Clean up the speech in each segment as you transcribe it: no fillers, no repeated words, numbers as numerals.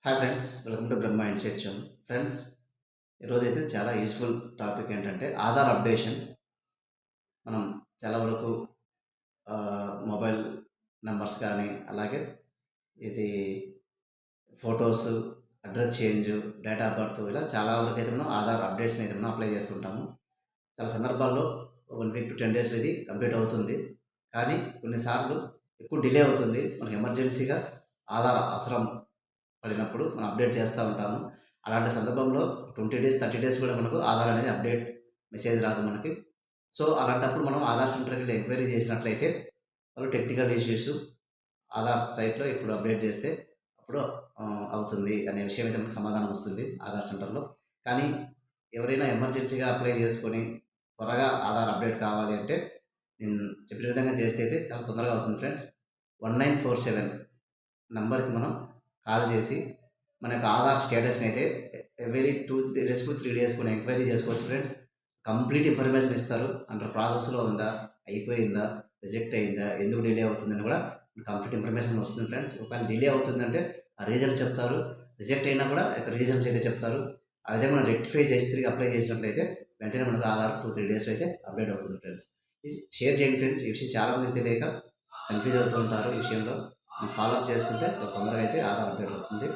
Hi friends, welcome to Brahma insight. Friends, ఈరోజైతే చాలా useful topic ఏంటంటే ఆధార్ అప్డేషన్. మనం చాలా వరకు మొబైల్ నెంబర్స్ కానీ, అలాగే ఇది photos, address change, date of birth, ఇలా చాలా వరకు అయితే మనం ఆధార్ అప్డేషన్ అయితే మనం అప్లై చేస్తుంటాము. చాలా సందర్భాల్లో 1 వీక్ టు 10 డేస్లో ఇది కంప్లీట్ అవుతుంది. కానీ కొన్నిసార్లు ఎక్కువ డిలే అవుతుంది. మనకి ఎమర్జెన్సీగా ఆధార్ అవసరం పడినప్పుడు మనం అప్డేట్ చేస్తూ ఉంటాము. అలాంటి సందర్భంలో 20 డేస్, 30 డేస్ కూడా మనకు ఆధార్ అనేది అప్డేట్ మెసేజ్ రాదు మనకి. సో, అలాంటప్పుడు మనం ఆధార్ సెంటర్‌కి వెళ్లి ఎంక్వైరీ చేసినట్లయితే వాళ్ళు టెక్నికల్ ఇష్యూస్ ఆధార్ సైట్‌లో ఇప్పుడు అప్డేట్ చేస్తే అప్పుడు అవుతుంది అనే విషయం అయితే మనకు సమాధానం వస్తుంది ఆధార్ సెంటర్‌లో. కానీ ఎవరైనా ఎమర్జెన్సీగా అప్లై చేసుకొని త్వరగా ఆధార్ అప్డేట్ కావాలి అంటే నేను చెప్పిన విధంగా చేస్తే అయితే చాలా తొందరగా అవుతుంది ఫ్రెండ్స్. 1947 నంబర్‌కి మనం కాల్ చేసి మన యొక్క ఆధార్ స్టేటస్‌ని అయితే ఎవ్రీ 2-3 డేస్‌కు 3 డేస్‌కు ఎంక్వైరీ చేసుకోవచ్చు ఫ్రెండ్స్. కంప్లీట్ ఇన్ఫర్మేషన్ ఇస్తారు. అండర్ ప్రాసెస్‌లో ఉందా? అయిపోయిందా? రిజెక్ట్ అయిందా? ఎందుకు డిలే అవుతుందని కూడా కంప్లీట్ ఇన్ఫర్మేషన్ వస్తుంది ఫ్రెండ్స్. ఒకవేళ డిలే అవుతుందంటే ఆ రీజన్ చెప్తారు. రిజెక్ట్ అయినా కూడా రీజన్స్ అయితే చెప్తారు. ఆ విధంగా మనం రెక్టిఫై చేసి తిరిగి అప్లై చేసినట్లయితే వెంటనే మనకు ఆధార్ 2-3 డేస్‌లో అయితే అప్డేట్ అవుతుంది ఫ్రెండ్స్. ఇది షేర్ చేయండి ఫ్రెండ్స్. ఈ విషయం చాలా మందికి తెలియక కన్‌ఫ్యూజ్ అవుతూ ఉంటారు ఈ విషయంలో. ఫాలో అప్ చేసుకుంటే చాలా తొందరగా అయితే ఆధార్ అప్డేట్ అవుతుంది.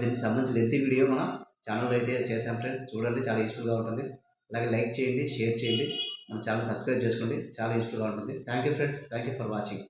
దీనికి సంబంధించిన లెంతీ వీడియో మన ఛానల్‌లో అయితే చేశాం ఫ్రెండ్స్. చూడండి, చాలా యూస్‌ఫుల్‌గా ఉంటుంది. అలాగే లైక్ చేయండి, షేర్ చేయండి. మన ఛానల్ సబ్స్క్రైబ్ చేసుకోండి. చాలా యూస్‌ఫుల్‌గా ఉంటుంది. Thank you friends. Thank you for watching.